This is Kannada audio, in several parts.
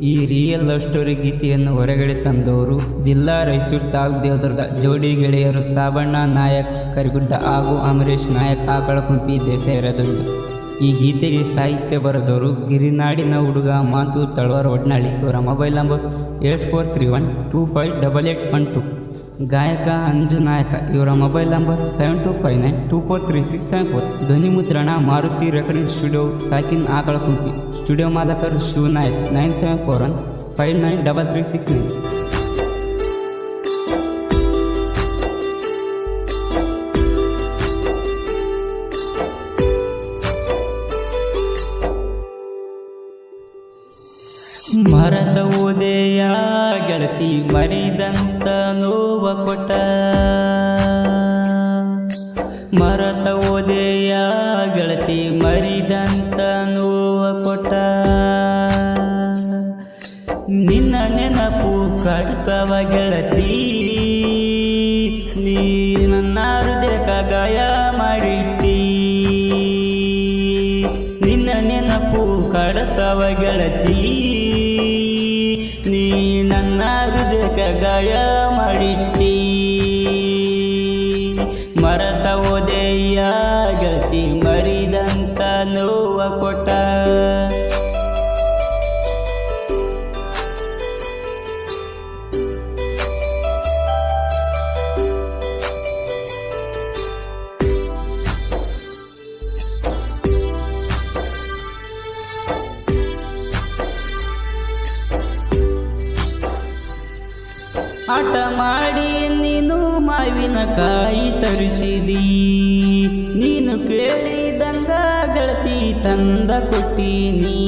ಈ ರಿಯಲ್ ಲವ್ ಸ್ಟೋರಿ ಗೀತೆಯನ್ನು ಹೊರಗಡೆ ತಂದವರು ಜಿಲ್ಲಾ ರಾಯಚೂರು ತಾಲೂಕು ದೇವದುರ್ಗ ಜೋಡಿ ಗೆಳೆಯರು ಸಾಬಣ್ಣ ನಾಯಕ್ ಕರಿಗುಡ್ಡ ಹಾಗೂ ಅಮರೇಶ್ ನಾಯಕ್ ಆಕಳಕುಂಪಿ ದೇಸಾಯಿರದುರ್ಗ. ಈ ಗೀತೆಗೆ ಸಾಹಿತ್ಯ ಬರೆದವರು ಗಿರಿನಾಡಿನ ಹುಡುಗ ಮಾತು ತಳವಾರ ಒಡ್ನಾಳಿ. ಇವರ ಮೊಬೈಲ್ ನಂಬರ್ 8431258812. ಗಾಯಕ ಅಂಜು ನಾಯಕ. ಇವರ ಮೊಬೈಲ್ ನಂಬರ್ 7259243674. ಧ್ವನಿ ಮುದ್ರಣ ಮಾರುತಿ ರೆಕಾರ್ಡಿಂಗ್ ಸ್ಟುಡಿಯೋ ಸಾಕಿನ್ ಆಕಳಕುಂಪಿ. ಸ್ಟುಡಿಯೋ ಮಾಲಕರು ಶಿವನಾಯಕ್ 9741593369. ಮರದ ಓದೆಯ ಗೆಳತಿ ಮರಿದಂತ ನೋವ ಕೊಟ್ಟ. ಮರದ ಓದೆಯ ಗೆಳತಿ ಮರಿದಂತ ನೋವ ಕೊಟ್ಟ. ನಿನ್ನ ನೆನಪು ಕಾಡ್ತವ ಗೆಳತಿ, ನೀ ನನ್ನ ಹೃದಯಕ ಗಾಯ ಮಾಡಿಟ್ಟಿ. ನಿನ್ನ ನೆನಪು ಕಾಡ್ತವ ಗೆಳತಿ, ನೀ ನನ್ನ ಹೃದಯಕ ಗಾಯ ಮಾಡಿಟ್ಟಿ. ಮರತ ಓದೆಯ ಗೆಳತಿ ಮರಿದಂತ ನೋವ ಕೊಟ್ಟ. ಆಟ ಮಾಡಿ ನೀನು ಮಾವಿನಕಾಯಿ ತರಿಸಿದಿ. ನೀನು ಕೇಳಿದಂಗ ಗೆಳತಿ ತಂದ ಕೊಟ್ಟಿನಿ.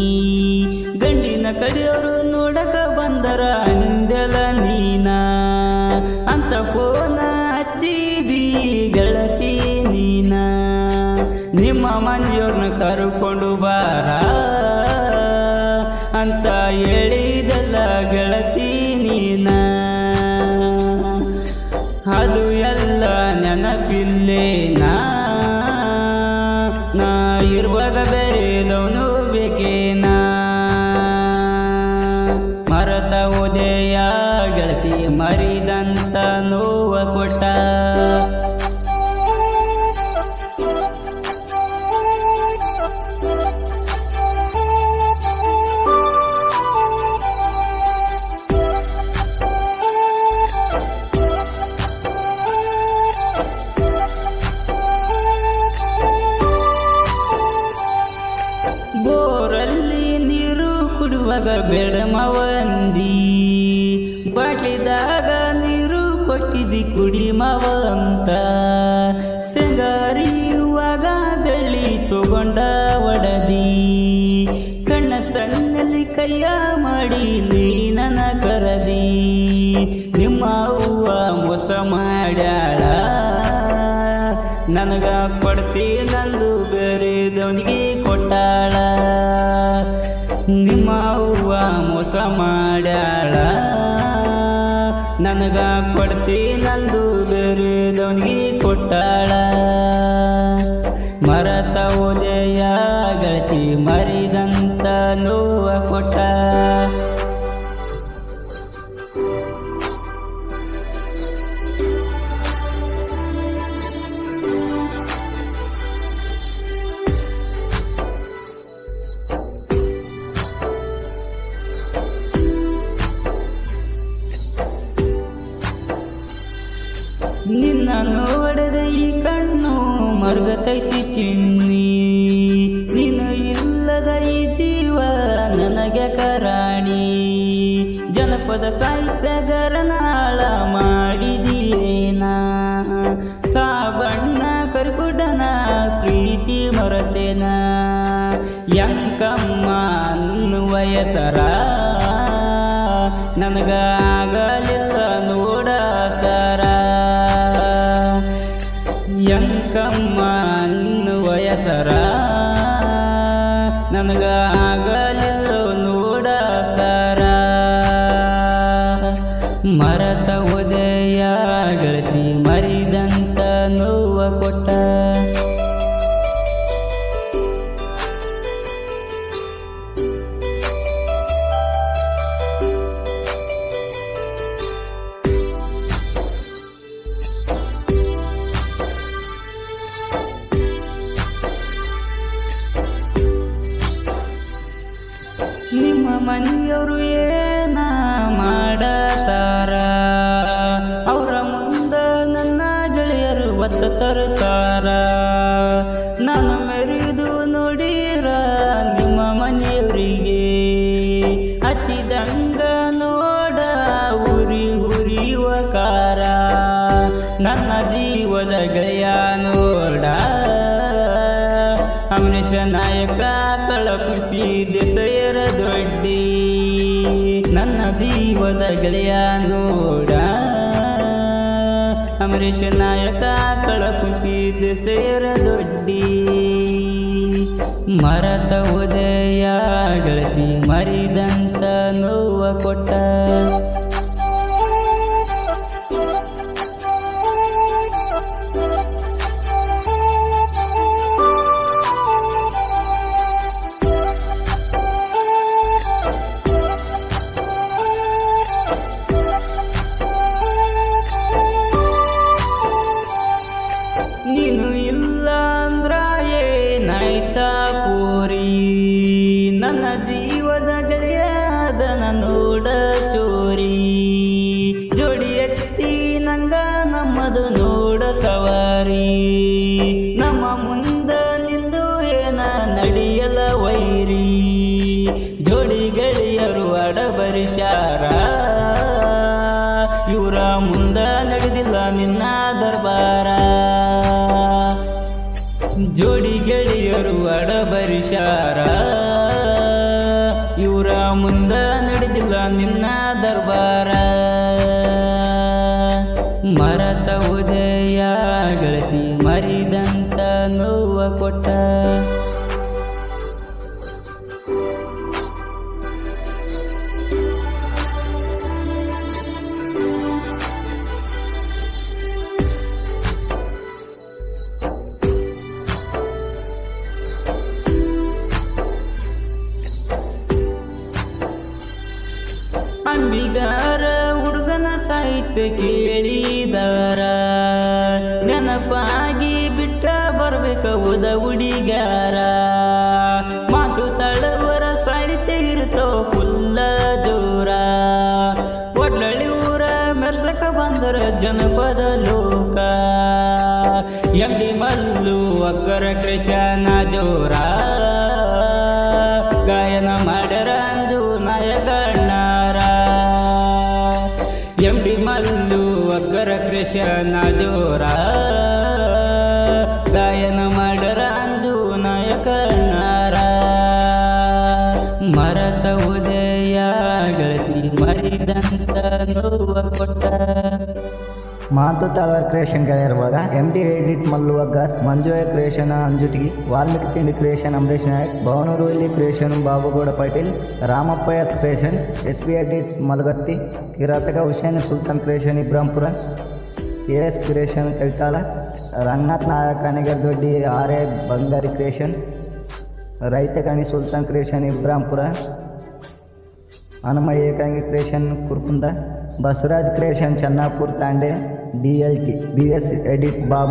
ಗಂಡಿನ ಕಡೆಯವರು ನೋಡಕ ಬಂದರ ಅಂದೆಲ ನೀನ ಅಂತ ಫೋನ ಹಚ್ಚಿದಿ ಗೆಳತಿ ನೀನ. ನಿಮ್ಮ ಮನೆಯವ್ರನ್ನ ಕರ್ಕೊಂಡು ಬಾರ ಅಂತ ಹೇಳಿದಲ್ಲ ಗೆಳತಿ ನೀನ. ಅದು ಎಲ್ಲ ನೆನಪಿಲ್ಲೇನಾ, ನಾ ಇರುವಾಗ ಬೇರೆದವನು ಬೇಕೇನಾ. ಮರದ ಓದೆಯ ಗೆಳತಿ ಮರಿದಂತ ನೋವ ಕೊಟ್ಟ. ಬೋರಲ್ಲಿ ನೀರು ಕುಡಿಯುವಾಗ ಬೇಡ ಮಾವಂದಿ, ಬಾಟ್ಲಿದಾಗ ನೀರು ಕೊಟ್ಟಿದ್ದಿ ಕುಡಿ ಮಾವಂತ. ಶೃಂಗಾರಿಯುವಾಗ ಬೆಳ್ಳಿ ತಗೊಂಡ ಒಡದಿ, ಕಣ್ಣ ಸಣ್ಣಲ್ಲಿ ಕೈಯ ಮಾಡಿ ನೀ ನನ್ನ ಕರದಿ. ನಿಮ್ಮ ಹೂವ ಮೋಸ ಮಾಡ್ಯಾಳ, ನನಗ ಕೊಡ್ತಿ ನಂದು ಬೇರೆದವನಿಗೆ ಕೊಟ್ಟಾಳ. ನಿಮ್ಮ ಹೂವ ಮೋಸ ಮಾಡ್ಯಾಳ, ನನಗ ಕೊಡ್ತಿ ನಂದು ಬೇರೆದವನಿಗೆ ಕೊಟ್ಟಾಳ. ಮರತ ಓದೆಯ ಗೆಳತಿ ಮರಿದಂತ ನೋವ ಕೊಟ್ಟ. ನಿನ್ನ ನೋಡದ ಈ ಕಣ್ಣು ಮರುಗತೈತಿ ಚಿನ್ನಿ. ನೀನು ಇಲ್ಲದ ಈ ಜೀವ ನನಗೆ ಕರಾಣಿ. ಜನಪದ ಸಾಹಿತ್ಯಗಾರನಾಳ ಮಾಡಿದೀನ. ಸಾಬಣ್ಣ ಕರಿಗುಡ್ಡನ ಪ್ರೀತಿ ಮರತೇನ. ಯಂಕಮ್ಮ ಅನ್ನುವ ಹೆಸರ ನನಗ ಆಗಲಿಲ್ಲ ನೋಡ ಸರ. ಯಂಕಮ್ಮ ಅನ್ನುವ ಹೆಸರ ನನಗ ಆಗಲಿಲ್ಲ ನೋಡ ಸರ. ಮರತ ಓದೆಯ ಗೆಳತಿ ಮರಿದಂತ ನೋವ ಕೊಟ್ಟ. ಮನೆಯವರು ಏನ ಮಾಡತಾರ, ಅವರ ಮುಂದ ನನ್ನ ಗೆಳೆಯರು ಒತ್ತ ತರುತ್ತಾರ. ನಾನು ಮೆರಿದು ನೋಡಿರ ನಿಮ್ಮ ಮನೆಯವರಿಗೆ ಹತ್ತಿದಂಗ ನೋಡ ಉರಿ ಉರಿಯುವ ಕಾರ. ನನ್ನ ಜೀವದ ಗೆಳೆಯ ನೋಡ ಅಮರೇಶ ನಾಯಕ ಕಳಕುಂಪಿ ದೇಸೆಯರ ದೊಡ್ಡಿ. ನನ್ನ ಜೀವದ ಗೆಳೆಯ ನೋಡ ಅಮರೇಶ ನಾಯಕ ಕಳಕುಂಪಿ ದೇಸೆಯರ ದೊಡ್ಡಿ. ಮರತ ಉದಯ ಗೆಳತಿ ಮರಿದಂತ ನೋವ ಕೊಟ್ಟ. ನೀನು ಇಲ್ಲ ಅಂದ್ರ ಏನಾಯ್ತ ಪೂರಿ, ನನ್ನ ಜೀವದ ಗೆಳೆಯದನ ನೋಡ ಚೋರಿ. ಜೋಡಿ ಎತ್ತಿ ನಂಗ ನಮ್ಮದು ನೋಡ ಸವಾರಿ, ನಮ್ಮ ಮುಂದ ನಿಂದು ಏನ ನಡೆಯಲ ವೈರಿ. ಜೋಡಿ ಗೆಳೆಯರು ಅಡಬರಿಸ್ಯಾರ, ಇವರ ಮುಂದ ನಡೆದಿಲ್ಲ ನಿನ್ನ ದರ್ಬಾರ. ಜೋಡಿ ಗೆಳೆಯರು ಅಡಬರಿಸ್ಯಾರ, ಇವರ ಮುಂದ ನಡೆದಿಲ್ಲ ನಿನ್ನ ದರ್ಬಾರ. ಮರತ ಉದಯ ಗೆಳತಿ ಮರಿದಂತ ನೋವ ಕೊಟ್ಟ. ಅಂಬಿಗಾರ ಹುಡುಗನ ಸಾಹಿತ್ಯ ಕೇಳಿದಾರ, ನೆನಪಾಗಿ ಬಿಟ್ಟ ಬರ್ಬೇಕ ಉದ ಹುಡುಗ್ಯಾರ. ಮಾತು ತಳವರ ಸಾಹಿತ್ಯ ಇರ್ತೋ ಫುಲ್ಲ ಜೋರ, ಒಡ್ಲಳ್ಳಿ ಊರ ಮೆರ್ಸಕ ಬಂದರ ಜನಪದ ಲೋಕ. ಎಂಡಿ ಮಲ್ಲು ಅಕ್ಕರ ಕೃಷ್ಣ ಜೋರ, ಗಾಯನ ಮಾಡ್ಯಾರ ಅಂಜು ನಾಯಕಣ್ಣಾರ. ಎಂಡಿ ಮಲ್ಲು ಅಕ್ಕರ ಕೃಷ್ಣ ಜೋರ, ಗಾಯನ ಮಾಡ್ಯಾರ ಅಂಜು ನಾಯಕಣ್ಣಾರ. ಮರತ ಉದಯ ಗೆಳತಿ ಮರಿದಂತ ನೋವ ಕೊಟ್ಟ. ಮಾತು ತಾಳ್ವರ್ ಕ್ರಿಯೇಷನ್ ಗೆಳೆಯರ್ವಾಗ MD ಎಡಿಟ್ ಮಲ್ಲು ವಗ್ಗಾರ್, ಮಂಜುಯ ಕ್ರಿಯೇಷನ್ ಅಂಜುಟಿಗಿ, ವಾಲ್ಮೀಕಿ ತಿಂಡಿ ಕ್ರಿಯೇಷನ್ ಅಮರೇಶ್ ನಾಯಕ್, ಭವನೂರು ಇಲ್ಲಿ creation Babugouda Patil, Ramappa S creation SP edit Malagatti, ಕಿರಾತಕ Hussain Sultan creation Ibrampur, KS creation Kaitala, Ranganath Nayak ಅಣಿಗರ್ ದೊಡ್ಡಿ, RA ಬಂಗಾರಿ ಕ್ರಿಯೇಷನ್, ರೈತಕಣಿ ಸುಲ್ತಾನ್ ಕ್ರಿಯೇಷನ್ ಇಬ್ರಾಂಪುರ, ಹನುಮ ಏಕಾಂಗಿ ಕ್ರಿಯೇಷನ್ ಕುರ್ಕುಂದ, ಬಸವರಾಜ್ ಕ್ರಿಯೇಷನ್ ಚೆನ್ನಾಪುರ್ ತಾಂಡೆ, DLT BS ಎಡಿಟ್ ಬಾಬು